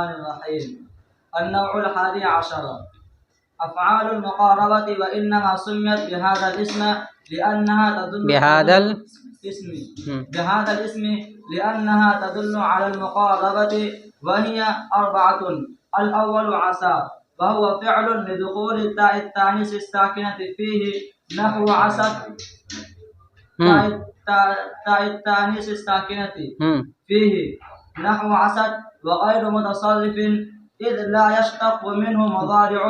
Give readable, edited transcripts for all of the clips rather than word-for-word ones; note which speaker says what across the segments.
Speaker 1: الرحمن الرحيم. النوع 11 أفعال المقاربة، وإنما سميت بهذا الاسم لأنها تدل على المقاربة، وهي 4. الأول عسى، وهو فعل لدخول التاء التانيث الساكنة فيه نحو عسى. تاء التانيث الساكنة فيه نحو عسى وغير متصرف، إذ لا يشتق منه مضارع.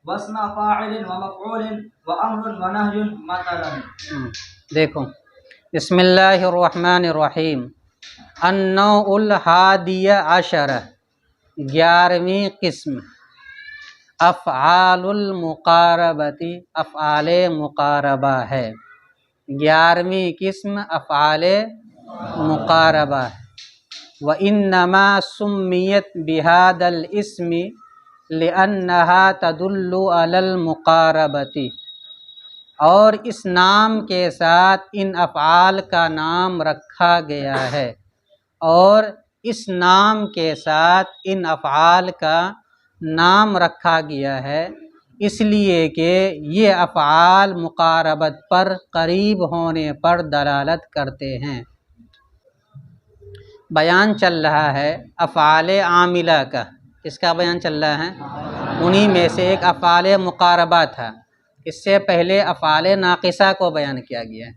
Speaker 1: واسم فاعل ومفعول وأمر ونهي مثلا.
Speaker 2: دیکھو، بسم اللہ الرحمن الرحیم. النوع الحادی عشر، 11ویں قسم، افعال المقاربتی، افعال مقاربہ ہے. 11ویں قسم افعال مقاربہ ہے. وَإِنَّمَا سُمِّيَتْ بِهَذَا الْإِسْمِ لِأَنَّهَا تَدُلُّ عَلَى الْمُقَارَبَةِ، اور اس نام کے ساتھ ان افعال کا نام رکھا گیا ہے، اور اس نام کے ساتھ ان افعال کا نام رکھا گیا ہے اس لیے کہ یہ افعال مقاربت پر، قریب ہونے پر دلالت کرتے ہیں. بیان چل رہا ہے افعال عاملہ کا. کس کا بیان چل رہا ہے؟ انہی میں سے ایک افعال مقاربہ تھا. اس سے پہلے افعال ناقصہ کو بیان کیا گیا ہے،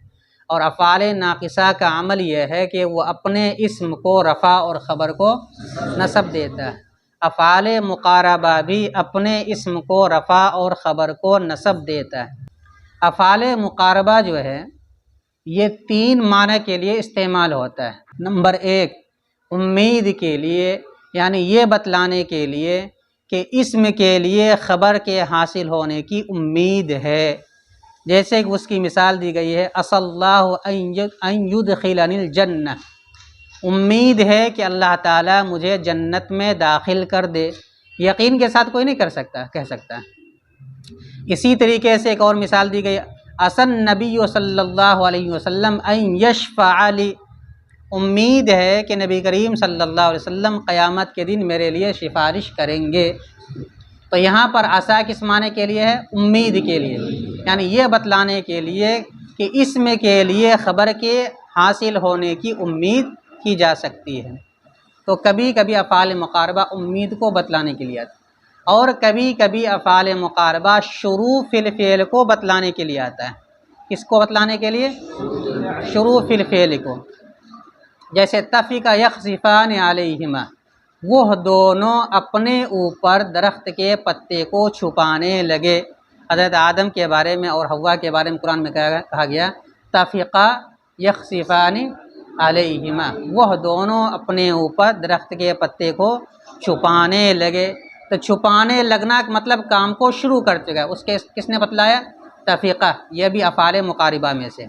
Speaker 2: اور افعال ناقصہ کا عمل یہ ہے کہ وہ اپنے اسم کو رفع اور خبر کو نصب دیتا ہے. افعال مقاربہ بھی اپنے اسم کو رفع اور خبر کو نصب دیتا ہے. افعال مقاربہ جو ہے یہ 3 معنی کے لیے استعمال ہوتا ہے. نمبر 1، امید کے لیے، یعنی یہ بتلانے کے لیے کہ اسم کے لیے خبر کے حاصل ہونے کی امید ہے. جیسے کہ اس کی مثال دی گئی ہے عسى اللہ ان يدخلنی الجنہ، امید ہے کہ اللہ تعالیٰ مجھے جنت میں داخل کر دے. یقین کے ساتھ کوئی نہیں کہہ سکتا. اسی طریقے سے ایک اور مثال دی گئی عسى النبی صلی اللہ علیہ وسلم ان یشفع لی، امید ہے کہ نبی کریم صلی اللہ علیہ وسلم قیامت کے دن میرے لیے سفارش کریں گے. تو یہاں پر عسیٰ کس معنی کے لیے ہے؟ امید کے لیے، یعنی یہ بتلانے کے لیے کہ اسم کے لیے خبر کے حاصل ہونے کی امید کی جا سکتی ہے. تو کبھی کبھی افعال مقاربہ امید کو بتلانے کے لیے آتا ہے، اور کبھی کبھی افعال مقاربہ شروع فی الفعل کو بتلانے کے لیے آتا ہے. کس کو بتلانے کے لیے؟ شروع فی الفعل کو. جیسے طفق یخصفان علیہما، وہ دونوں اپنے اوپر درخت کے پتے کو چھپانے لگے. حضرت آدم کے بارے میں اور حوا کے بارے میں قرآن میں کہا گیا طفقا یخصفان علیہما، وہ دونوں اپنے اوپر درخت کے پتے کو چھپانے لگے. تو چھپانے لگنا کا مطلب کام کو شروع کر چکا ہے. اس کے کس نے بتلایا؟ طفقہ. یہ بھی افعال مقاربہ میں سے.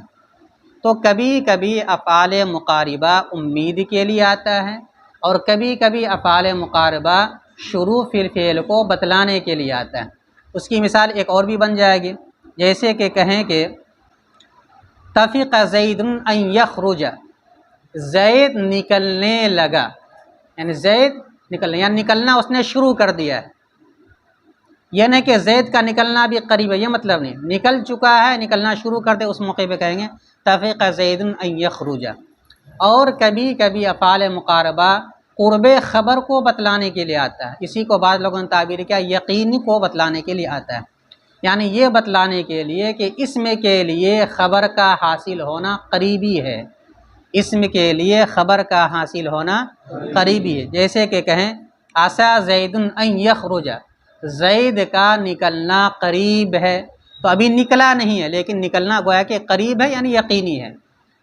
Speaker 2: تو کبھی کبھی افعال مقاربہ امید کے لیے آتا ہے، اور کبھی کبھی افعال مقاربہ شروع فی الفعل کو بتلانے کے لیے آتا ہے. اس کی مثال ایک اور بھی بن جائے گی، جیسے کہ کہیں کہ طفق زید ان یخرج، زید نکلنے لگا، یعنی زید نکلنا، یعنی نکلنا اس نے شروع کر دیا ہے. یہ نہیں کہ زید کا نکلنا بھی قریب ہے، یہ مطلب نہیں، نکل چکا ہے، نکلنا شروع کر دے، اس موقع پہ کہیں گے طفق زید ان یخرج. اور کبھی کبھی افعال مقاربہ قرب خبر کو بتلانے کے لیے آتا ہے. اسی کو بعض لوگوں نے تعبیر کیا یقینی کو بتلانے کے لیے آتا ہے، یعنی یہ بتلانے کے لیے کہ اسم کے لیے خبر کا حاصل ہونا قریبی ہے. اسم کے لیے خبر کا حاصل ہونا قریبی ہے. جیسے کہ کہیں عسى زید ان یخرج، زید کا نکلنا قریب ہے. تو ابھی نکلا نہیں ہے، لیکن نکلنا گویا کہ قریب ہے، یعنی یقینی ہے.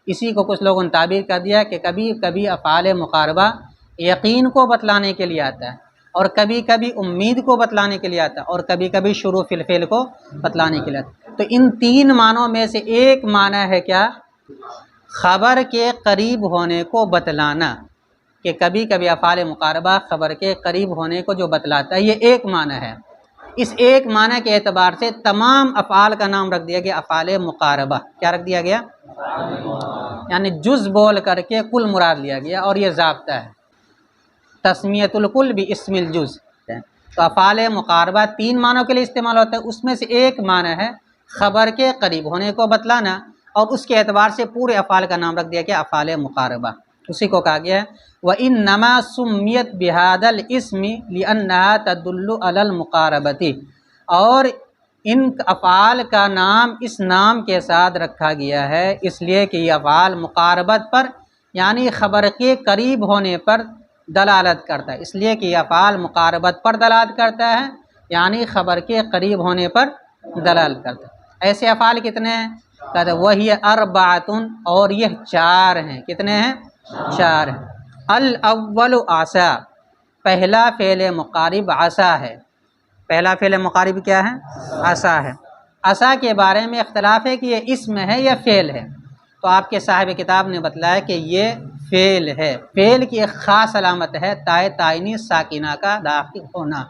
Speaker 2: اسی کو کچھ لوگوں نے تعبیر کر دیا کہ کبھی کبھی افعال مقاربہ یقین کو بتلانے کے لیے آتا ہے، اور کبھی کبھی امید کو بتلانے کے لیے آتا ہے، اور کبھی کبھی شروع فی الفعل کو بتلانے کے لیے آتا ہے. تو ان 3 معنوں میں سے ایک معنی ہے کیا؟ خبر کے قریب ہونے کو بتلانا. کہ کبھی کبھی افعال مقاربہ خبر کے قریب ہونے کو جو بتلاتا ہے، یہ ایک معنی ہے. اس ایک معنی کے اعتبار سے تمام افعال کا نام رکھ دیا گیا افعال مقاربہ۔ کیا رکھ دیا گیا؟ یعنی جز بول کر کے کل مراد لیا گیا، اور یہ ضابطہ ہے تسمیۃ الکل بھی اسم الجز۔ تو افعال مقاربہ 3 معنوں کے لیے استعمال ہوتا ہے، اس میں سے ایک معنی ہے خبر کے قریب ہونے کو بتلانا، اور اس کے اعتبار سے پورے افعال کا نام رکھ دیا گیا افعال مقاربہ۔ اسی کو کہا گیا ہے وَإِنَّمَا سُمِّيَتْ بِهَذَا الْإِسْمِ لِأَنَّهَا تَدُلُّ عَلَى الْمُقَارَبَةِ، اور ان افعال کا نام اس نام کے ساتھ رکھا گیا ہے اس لیے کہ یہ افعال مقاربت پر یعنی خبر کے قریب ہونے پر دلالت کرتا ہے، اس لیے کہ یہ افعال مقاربت پر دلالت کرتا ہے یعنی خبر کے قریب ہونے پر دلالت کرتا ہے۔ ایسے افعال کتنے ہیں؟ کہتے ہیں وہی اربعۃ، اور یہ 4 ہیں۔ کتنے ہیں؟ 4 ہیں۔ الاول عسا، پہلا فعل مقارب عسا ہے۔ پہلا فعل مقارب کیا ہے؟ عسا ہے۔ عسا کے بارے میں اختلاف ہے کہ یہ اسم ہے یا فعل ہے، تو آپ کے صاحب کتاب نے بتلایا کہ یہ فعل ہے۔ فعل کی ایک خاص علامت ہے تائے تانیث ساکنہ کا داخل ہونا،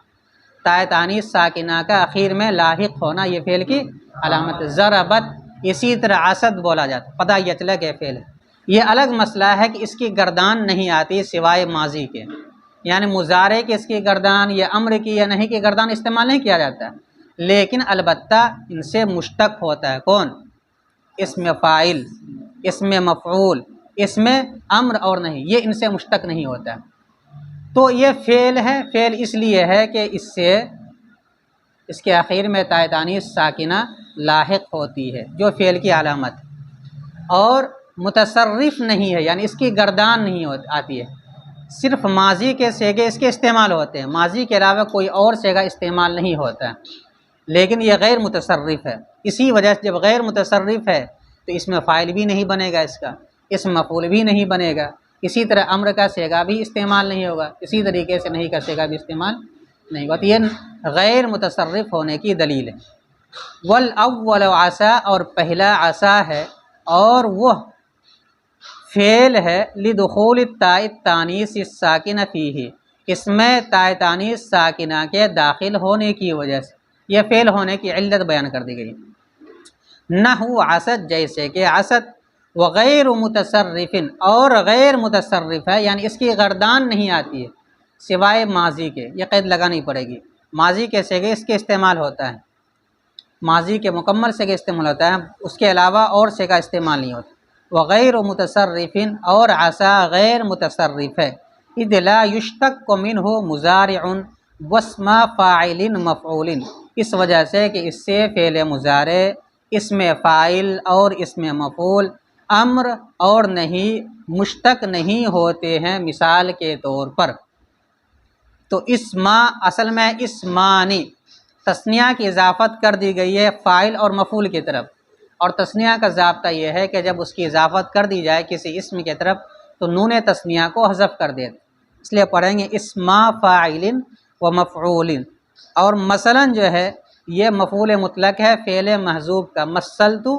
Speaker 2: تائے تانیث ساکنہ کا آخر میں لاحق ہونا، یہ فعل کی علامت ہے۔ ضربت، اسی طرح عسد بولا جاتا ہے، پتہ یہ چلا کہ فعل ہے۔ یہ الگ مسئلہ ہے کہ اس کی گردان نہیں آتی سوائے ماضی کے، یعنی مضارع کی اس کی گردان یا امر کی یا نہیں کی گردان استعمال نہیں کیا جاتا، لیکن البتہ ان سے مشتق ہوتا ہے کون؟ اسم فاعل، اسم مفعول، اسم امر اور نہیں، یہ ان سے مشتق نہیں ہوتا۔ تو یہ فعل ہے۔ فعل اس لیے ہے کہ اس کے آخر میں تائے تانیث ساکنہ لاحق ہوتی ہے جو فعل کی علامت، اور متصرف نہیں ہے یعنی اس کی گردان نہیں آتی ہے۔ صرف ماضی کے صیغے اس کے استعمال ہوتے ہیں، ماضی کے علاوہ کوئی اور صیغہ استعمال نہیں ہوتا ہے، لیکن یہ غیر متصرف ہے۔ اسی وجہ سے جب غیر متصرف ہے تو اس میں فاعل بھی نہیں بنے گا، اس کا اسم مفعول بھی نہیں بنے گا، اسی طرح امر کا صیغہ بھی استعمال نہیں ہوگا، اسی طریقے سے نہیں کا صیغہ بھی استعمال نہیں ہوگا۔ تو یہ غیر متصرف ہونے کی دلیل ہے۔ والاول عسا، اور پہلا عسا ہے، اور وہ فعل ہے لدخول التاء التانیث الساکنہ فیہ، اس میں تائے تانیث ساکنہ کے داخل ہونے کی وجہ سے یہ فعل ہونے کی علت بیان کر دی گئی۔ نحو عسد، جیسے کہ عسد، وغیر متصرف، اور غیر متصرف ہے یعنی اس کی گردان نہیں آتی ہے سوائے ماضی کے، یہ قید لگانی پڑے گی۔ ماضی کے صیغے اس کے استعمال ہوتا ہے، ماضی کے مکمل صیغے استعمال ہوتا ہے، اس کے علاوہ اور صیغہ استعمال نہیں ہوتا۔ وغیر متصرف، اور عسا غیر متصرف ہے۔ اذ لا یشتق منہ مضارع واسم فاعل مفعول، اس وجہ سے کہ اس سے فعل مضارع، اسم فاعل اور اسم مفعول، امر اور نہیں مشتق نہیں ہوتے ہیں مثال کے طور پر۔ تو اسما اصل میں اسمانی، تثنیہ کی اضافت کر دی گئی ہے فاعل اور مفعول کی طرف، اور تثنیہ کا ضابطہ یہ ہے کہ جب اس کی اضافت کر دی جائے کسی اسم کی طرف تو نون تثنیہ کو حذف کر دے، اس لیے پڑھیں گے اسما فاعل و مفعول۔ اور مثلا جو ہے یہ مفعول مطلق ہے فعل محذوف کا، مثلتو،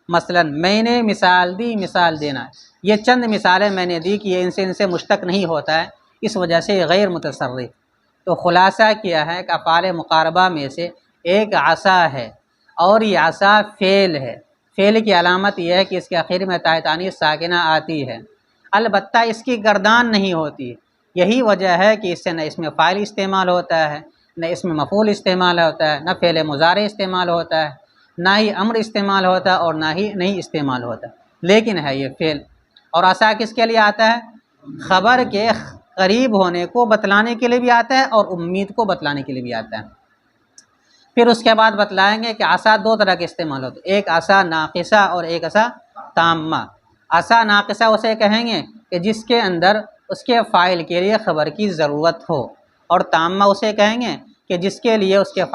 Speaker 2: مثلا میں نے مثال دی، مثال دینا، یہ چند مثالیں میں نے دی کہ یہ ان سے مشتق نہیں ہوتا ہے، اس وجہ سے یہ غیر متصرف۔ تو خلاصہ کیا ہے کہ افعال مقاربہ میں سے ایک عسا ہے، اور یہ عسا فعل ہے۔ فعل کی علامت یہ ہے کہ اس کے آخر میں تائے تانیث ساکنہ آتی ہے، البتہ اس کی گردان نہیں ہوتی، یہی وجہ ہے کہ اس سے نہ اس میں فاعل استعمال ہوتا ہے، نہ اس میں مفعول استعمال ہوتا ہے، نہ فعل مضارع استعمال ہوتا ہے، نہ ہی امر استعمال ہوتا ہے، اور نہ ہی نہیں استعمال ہوتا، لیکن ہے یہ فعل۔ اور عسا کس کے لیے آتا ہے؟ خبر کے قریب ہونے کو بتلانے کے لیے بھی آتا ہے اور امید کو بتلانے کے لیے بھی آتا ہے۔ پھر اس کے بعد بتلائیں گے کہ عسا 2 طرح کے استعمال ہوتے ہیں، ایک عسا ناقصہ اور ایک عسا تامہ۔ عسا ناقصہ اسے کہیں گے کہ جس کے اندر اس کے فاعل کے لیے خبر کی ضرورت ہو، اور تامہ اسے کہیں گے کہ جس کے لیے اس کے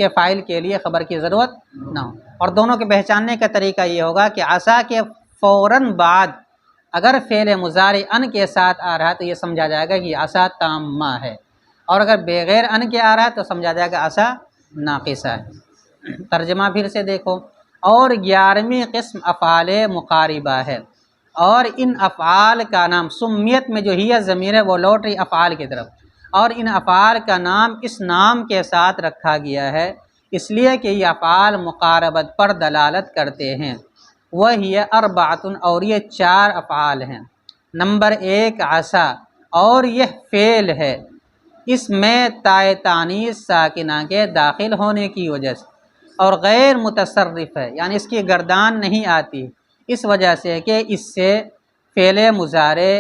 Speaker 2: فاعل کے لیے خبر کی ضرورت نہ ہو۔ اور دونوں کے پہچاننے کا طریقہ یہ ہوگا کہ عسا کے فوراً بعد اگر فعل مضارع ان کے ساتھ آ رہا ہے تو یہ سمجھا جائے گا کہ یہ عسا تامہ ہے، اور اگر بغیر ان کے آ رہا ہے تو سمجھا جائے گا عسا ناقصہ ہے۔ ترجمہ پھر سے دیکھو، اور 11ویں قسم افعال مقاربہ ہے، اور ان افعال کا نام سمیت میں جو ہی ضمیر ہے وہ لوٹ رہی افعال کی طرف، اور ان افعال کا نام اس نام کے ساتھ رکھا گیا ہے اس لیے کہ یہ افعال مقاربت پر دلالت کرتے ہیں۔ وہی اربعۃ، اور یہ 4 افعال ہیں۔ نمبر 1 عصا، اور یہ فعل ہے، اس میں تائے تانیث ساکنہ کے داخل ہونے کی وجہ سے، اور غیر متصرف ہے، یعنی اس کی گردان نہیں آتی، اس وجہ سے کہ اس سے فعل مضارع،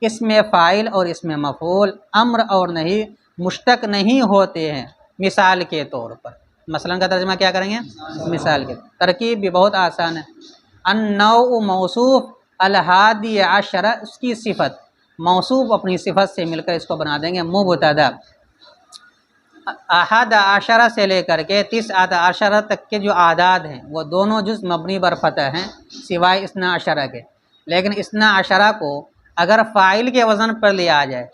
Speaker 2: اسم فاعل اور اسم مفعول، امر اور نہیں مشتق نہیں ہوتے ہیں۔ مثال کے طور پر، مثلاً کا ترجمہ کیا کریں گے؟ مثال کے ترکیب بھی بہت آسان ہے۔ النوع موصوف، الحادی عشرہ اس کی صفت، موصوف اپنی صفت سے مل کر اس کو بنا دیں گے مبتدا۔ احد عشرہ سے لے کر کے 19 عشرہ تک کے جو اعداد ہیں وہ دونوں جز مبنی بر فتح ہیں سوائے 12 کے، لیکن 12 کو اگر فاعل کے وزن پر لے آ جائے،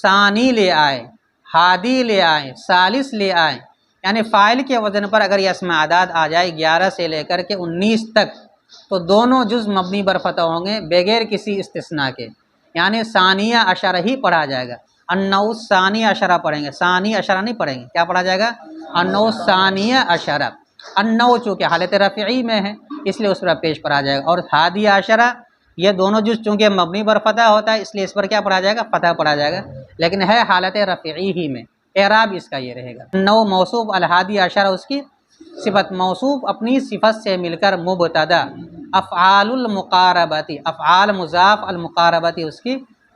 Speaker 2: ثانی لے آئے، ہادی لے آئے، ثالث لے آئے، یعنی فاعل کے وزن پر اگر یہ اسم اعداد آ جائے 11 سے لے کر کے 19 تک، تو دونوں جز مبنی بر فتح ہوں گے بغیر کسی استثناء کے، یعنی ثانیہ عشرہ ہی پڑھا جائے گا۔ النوع ثانی عشرہ پڑھیں گے، ثانی عشرہ نہیں پڑھیں گے، کیا پڑھا جائے گا؟ النوع ثانیہ عشرہ۔ النوع چونکہ حالت رفعی میں ہے اس لیے اس پر پیش پڑھا جائے گا، اور ہادی عشرہ یہ دونوں جز چونکہ مبنی پر فتح ہوتا ہے اس لیے اس پر کیا پڑھا جائے گا؟ فتح پڑھا جائے گا، لیکن ہے حالت رفعی ہی میں، اعراب اس کا یہ رہے گا۔ النوع موصوف، الحادی عشرہ اس کی صفت، موصوف اپنی صفت سے مل کر مبتدا۔ افعال المقاربتی، افعال مضاف، المقاربتی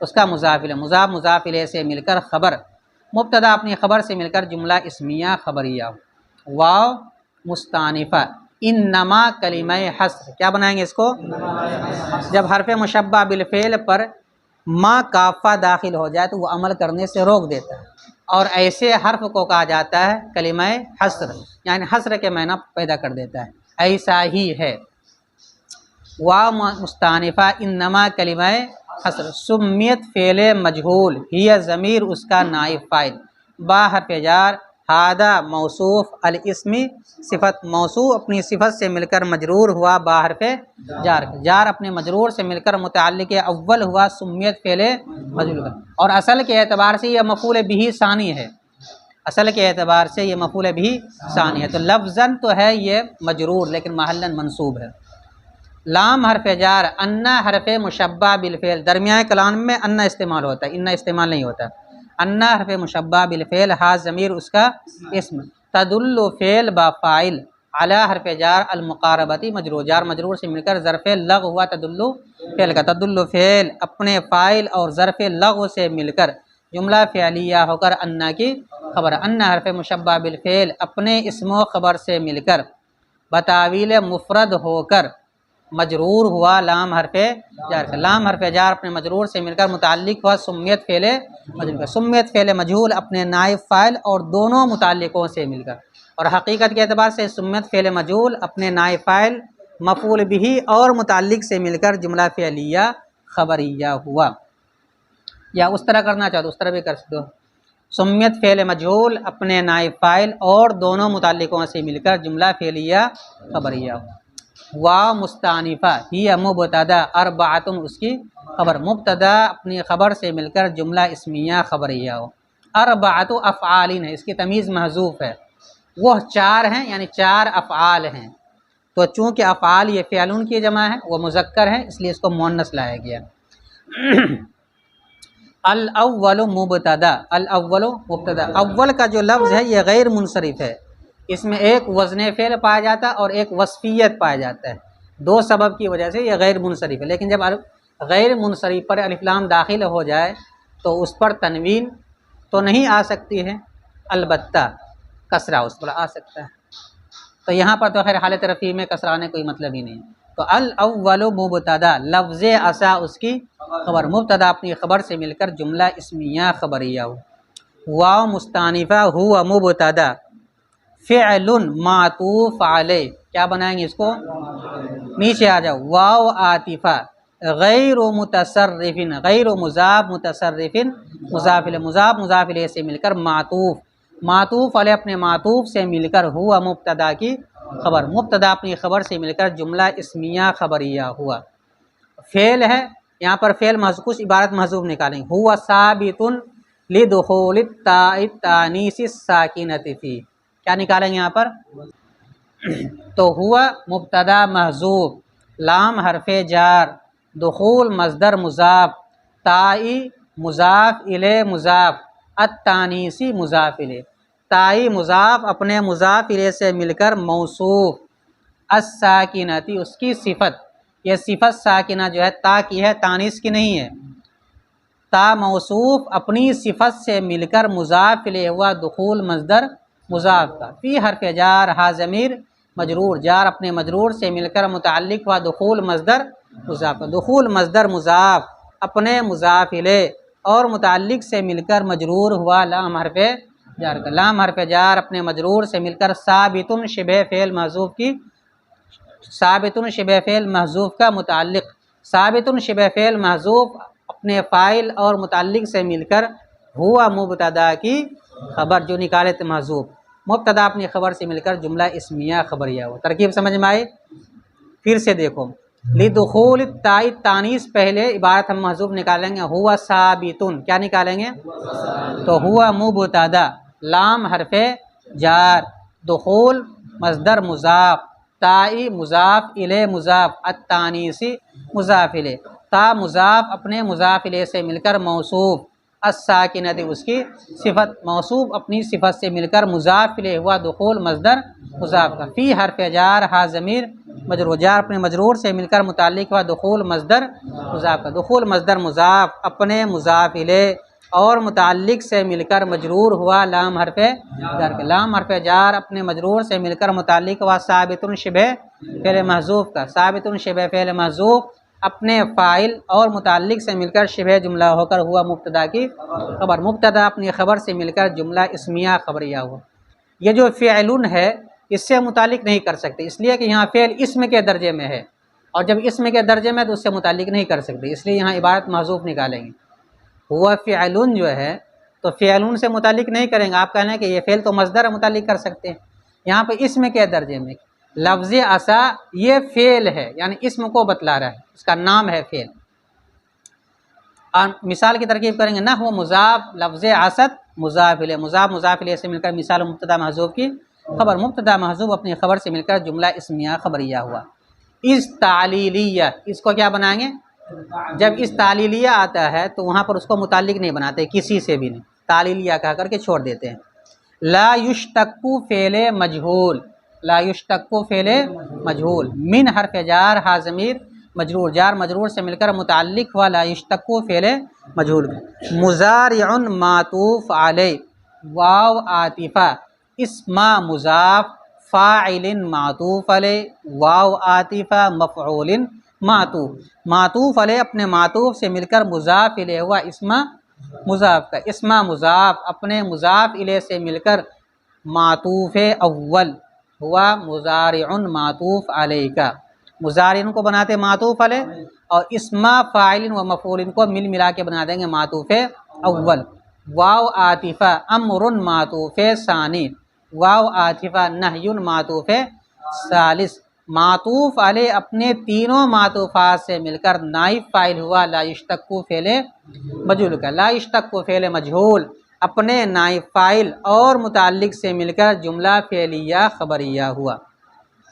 Speaker 2: اس کا مضاف الیہ، مضاف مضاف الیہ سے مل کر خبر، مبتدا اپنی خبر سے مل کر جملہ اسمیہ خبریہ۔ واو مستانفہ، انما کلمہ حصر، کیا بنائیں گے اس کو؟ جب حرف مشبہ بالفعل پر ما کافہ داخل ہو جائے تو وہ عمل کرنے سے روک دیتا ہے، اور ایسے حرف کو کہا جاتا ہے کلمہ حصر، یعنی حصر کے معنی پیدا کر دیتا ہے، ایسا ہی ہے۔ واو مستانفہ انما کلمہ حصر، سمیت فعل مجہول، ہی ضمیر اس کا نائب فاعل، با حرف جار، ہادہ موصوف، الاسمی صفت، موصوف اپنی صفت سے مل کر مجرور ہوا با حرف جار، جار اپنے مجرور سے مل کر متعلق اول ہوا سمیت فعل مجہول، اور اصل کے اعتبار سے یہ مفعول بہ ثانی ہے، اصل کے اعتبار سے یہ مفعول بہ ثانی ہے، تو لفظاً تو ہے یہ مجرور لیکن محلاً منصوب ہے۔ لام حرف جار، ان حرف مشبہ بالفعل، درمیان کلام میں ان استعمال ہوتا ہے، ان استعمال نہیں ہوتا، ان حرف مشبہ بالفعل، ہا ضمیر اس کا اسم، تدل فعل با فاعل، علی حرف جار المقاربتی مجرور، جار مجرور سے مل کر ظرف لغو ہوا تدل فعل کا، تدل فعل اپنے فاعل اور ظرف لغو سے مل کر جملہ فعلیہ ہو کر ان کی خبر، ان حرف مشبہ بالفعل اپنے اسم و خبر سے مل کر بتاویل مفرد ہو کر مجرور ہوا لام حرف جار کا، لام حرف جار اپنے مجرور سے مل کر متعلق ہوا سمیت فعل مجہول کا، سمیت فعل مجہول اپنے نائب فاعل اور دونوں متعلقوں سے مل کر، اور حقیقت کے اعتبار سے سمیت فعل مجہول اپنے نائب فاعل مفعول بہ اور متعلق سے مل کر جملہ فعلیہ خبریہ ہوا۔ یا اس طرح کرنا چاہو تو اس طرح بھی کر سکتے ہو، سمیت فعل مجہول اپنے نائب فاعل اور دونوں متعلقوں سے مل کر جملہ فعلیہ خبریہ ہوا۔ واو مستانفہ، ہی مبتدا، اربعۃ اس کی خبر، مبتدا اپنی خبر سے مل کر جملہ اسمیہ خبریہ ہو۔ اربعۃ افعالین ہے، اس کی تمیز محذوف ہے، وہ 4 ہیں یعنی 4 افعال ہیں، تو چونکہ افعال یہ فعلون کی جمع ہے، وہ مذکر ہے اس لیے اس کو مؤنث لایا گیا۔ الاول مبتدا، الاول مبتدا، اول کا جو لفظ ہے یہ غیر منصرف ہے، اس میں ایک وزن فعل پایا جاتا ہے اور ایک وصفیت پایا جاتا ہے، 2 سبب کی وجہ سے یہ غیر منصرف ہے، لیکن جب غیر منصرف پر الف لام داخل ہو جائے تو اس پر تنوین تو نہیں آ سکتی ہے، البتہ کسرہ اس پر آ سکتا ہے، تو یہاں پر تو خیر حالت رفیع میں کسرہ آنے کوئی مطلب ہی نہیں ہے، تو الاول مبتدا، لفظ عصا اس کی خبر، مبتدا اپنی خبر سے مل کر جملہ اسمیہ خبریہ ہو۔ واو مستانفہ ہوا مبتدا، فعل معطوف علیہ، کیا بنائیں گے اس کو؟ نیچے آ جاؤ، واو عاطفہ، غیر متصرف، غیر مضاف متصرف، مضاف الیہ، مضاف مضاف الیہ سے مل کر معطوف، معطوف علیہ اپنے معطوف سے مل کر ہوا مبتدا کی خبر، مبتدا اپنی خبر سے مل کر جملہ اسمیہ خبریہ ہوا۔ فعل ہے، یہاں پر فعل کچھ عبارت محذوف نکالیں، ہوا ثابت لدخول التاء التانیث الساکنۃ فی، کیا نکالیں گے یہاں پر؟ تو ہوا مبتدا محذوف، لام حرف جار، دخول مصدر مضاف، تائی مضاف الیہ مضاف، التانیثی مضاف الیہ، تائی مضاف اپنے مضاف الیہ سے مل کر موصوف، الساکنتی اس کی صفت، یہ صفت ساکنہ جو ہے تا کی ہے، تانیث کی نہیں ہے، تا موصوف اپنی صفت سے مل کر مضاف الیہ ہوا دخول مصدر مضاف کا، فی حرف جار ہا ضمیر مجرور، جار اپنے مجرور سے مل کر متعلق ہوا دخول مصدر مضاف کا، دخول مصدر مضاف اپنے مضاف الیہ اور متعلق سے مل کر مجرور ہوا لام حرف جار کا، لام حرف جار اپنے مجرور سے مل کر ثابت شبہ فعل محذوف کی، ثابت شبہ فعل محذوف کا متعلق، ثابت شبہ فعل محذوف اپنے فاعل اور متعلق سے مل کر ہوا مبتدا کی خبر جو نکالے تھے محذوف، مبتدا اپنی خبر سے مل کر جملہ اسمیہ خبریہ ہو۔ ترکیب سمجھ میں آئی؟ پھر سے دیکھو، لدخول التاء التانیث پہلے عبارت ہم محذوف نکالیں گے، ہوا ثابتن، کیا نکالیں گے؟ تو ہوا مبتدا، لام حرف جار، دخول مصدر مضاف، تائی مضاف الیہ مضاف، التانیثی مضاف الیہ، تا مضاف اپنے مضاف الیہ سے مل کر موصوف، الساکنۃ اس کی صفت، موصوف اپنی صفت سے مل کر مضاف الیہ ہوا دخول مصدر مضاف کا، فی حرف جار ہا ضمیر مجرور، جار اپنے مجرور سے مل کر متعلق ہوا دخول مصدر مضاف کا، دخول مصدر مضاف اپنے مضاف الیہ اور متعلق سے مل کر مجرور ہوا لام حرف جار کا، لام حرف جار اپنے مجرور سے مل کر متعلق ہوا ثابت شبہ فعل محذوف کا، ثابت شبہ فعل محذوف اپنے فاعل اور متعلق سے مل کر شبہ جملہ ہو کر ہوا مبتدا کی خبر، مبتدا اپنی خبر سے مل کر جملہ اسمیہ خبریہ ہوا۔ یہ جو فعلن ہے اس سے متعلق نہیں کر سکتے، اس لیے کہ یہاں فعل اسم کے درجے میں ہے، اور جب اسم کے درجے میں تو اس سے متعلق نہیں کر سکتے، اس لیے یہاں عبارت محذوف نکالیں گے۔ ہوا فعلن جو ہے تو فعلن سے متعلق نہیں کریں گے، آپ کہنا ہے کہ یہ فعل تو مصدر متعلق کر سکتے ہیں، یہاں پہ اسم کے درجے میں لفظ عصا یہ فعل ہے، یعنی اسم کو بتلا رہا ہے، اس کا نام ہے فعل۔ اور مثال کی ترکیب کریں گے، نہ ہو مضاف لفظ عصت مضاف الیہ، مضاف مضاف الیہ سے مل کر مثال مبتدا محذوف کی خبر، مبتدا محذوف اپنی خبر سے مل کر جملہ اسمیہ خبریہ ہوا۔ اس تعلیلیہ، اس کو کیا بنائیں گے؟ جب اس تعلیلیہ آتا ہے تو وہاں پر اس کو متعلق نہیں بناتے، کسی سے بھی نہیں، تعلیلیہ کہہ کر کے چھوڑ دیتے ہیں۔ لا یشتق فعل مجہول، لا یشتق فعل مجہول، من حرف جار ہا ضمیر مجرور، جار مجرور سے مل کر متعلق ہوا لا یشتق فعل مجہول، مضارع معطوف علیہ، واو عاطفہ، اسم مضاف، فاعل معطوف علیہ، واو عاطفہ، مفعول معطوف، معطوف علیہ اپنے معطوف سے مل کر مضاف الیہ ہوا اسم مضاف کا، اسم مضاف اپنے مضاف الیہ سے مل کر معطوف اول ہوا مضارع معطوف علیہ کا، مضارع کو بناتے معطوف علیہ اور اسم فاعل و مفعول کو مل ملا کے بنا دیں گے معطوف اول، واو عاطفہ امر معطوف ثانی، واو عاطفہ نہی معطوف ثالث، معطوف علیہ اپنے تینوں معطوفات سے مل کر نائب فاعل ہوا لا یشتق فعل مجہول کا، لا یشتق فعل مجہول اپنے نائب فاعل اور متعلق سے مل کر جملہ فعلیہ خبریہ ہوا۔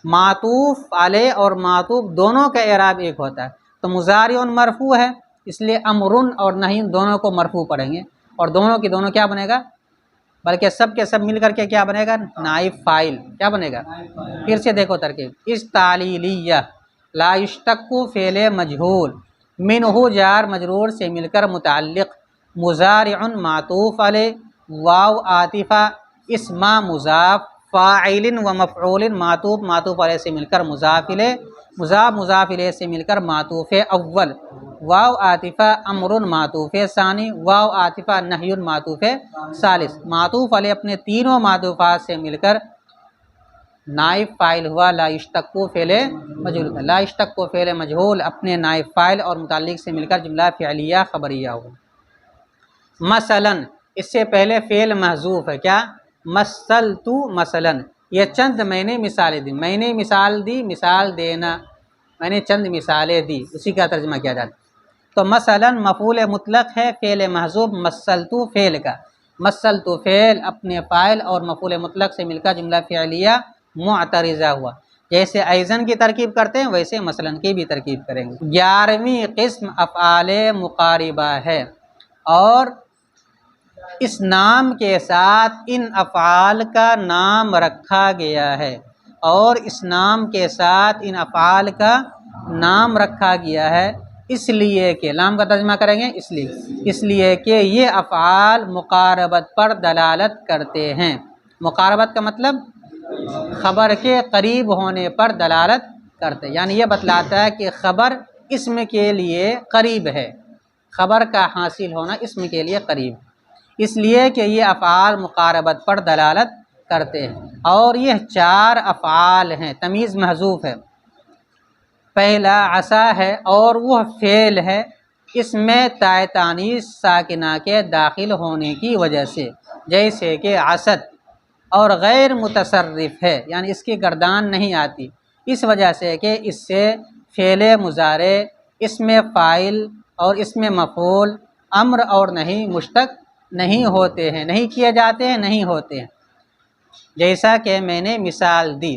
Speaker 2: معطوف علیہ اور معطوف دونوں کا اعراب ایک ہوتا ہے، تو مضارع مرفوع ہے اس لیے امرن اور نہی دونوں کو مرفوع پڑھیں گے، اور دونوں کی دونوں کیا بنے گا؟ بلکہ سب کے سب مل کر کے کیا بنے گا؟ نائب فاعل، کیا بنے گا؟ پھر سے دیکھو ترکیب، اس تعلیلیہ لا یشتق فعل مجہول، منہ جار مجرور سے مل کر متعلق، مضارع معطوف علیہ، واو عاطفہ، اسم مضاف، فاعل و مفعول معطوف، معطوف علیہ سے مل کر مضاف الیہ، مضاف مضاف الیہ سے مل کر معطوف اول، واو عاطفہ امر معطوف ثانی، واو عاطفہ نہی معطوف ثالث، معطوف علیہ اپنے تینوں معطوفات سے مل کر نائب فاعل ہوا لا یشتق فعل مجہول، لا یشتق فعل مجہول اپنے نائب فاعل اور متعلق سے مل کر جملہ فعلیہ خبریہ ہوا۔ مثلا اس سے پہلے فعل محذوف ہے، کیا؟ مثلت مثلا، یہ چند میں نے مثالیں دی، میں نے مثال دی، مثال دینا، میں نے چند مثالیں دی، اسی کا ترجمہ کیا جاتا ہے۔ تو مثلا مفعول مطلق ہے فعل محذوف مسلتو فعل کا، مسلتو فعل اپنے فاعل اور مفعول مطلق سے مل کر جملہ فعلیہ معترضہ ہوا۔ جیسے ایزن کی ترکیب کرتے ہیں ویسے مثلا کی بھی ترکیب کریں گے۔ 11ویں قسم افعال مقاربہ ہے، اور اس نام کے ساتھ ان افعال کا نام رکھا گیا ہے، اور اس نام کے ساتھ ان افعال کا نام رکھا گیا ہے اس لیے کہ، لام کا ترجمہ کریں گے اس لیے کہ یہ افعال مقاربت پر دلالت کرتے ہیں۔ مقاربت کا مطلب خبر کے قریب ہونے پر دلالت کرتے ہیں، یعنی یہ بتلاتا ہے کہ خبر اسم کے لیے قریب ہے، خبر کا حاصل ہونا اسم کے لیے قریب، اس لیے کہ یہ افعال مقاربت پر دلالت کرتے ہیں۔ اور یہ 4 افعال ہیں، تمیز محذوف ہے۔ پہلا عصا ہے، اور وہ فعل ہے، اس میں تاء تانیث ساکنہ کے داخل ہونے کی وجہ سے، جیسے کہ عصت، اور غیر متصرف ہے، یعنی اس کی گردان نہیں آتی، اس وجہ سے کہ اس سے فعل مضارع، اسم فاعل اور اسم مفعول امر اور نہیں مشتق نہیں ہوتے ہیں، نہیں کیے جاتے ہیں، نہیں ہوتے ہیں، جیسا کہ میں نے مثال دی۔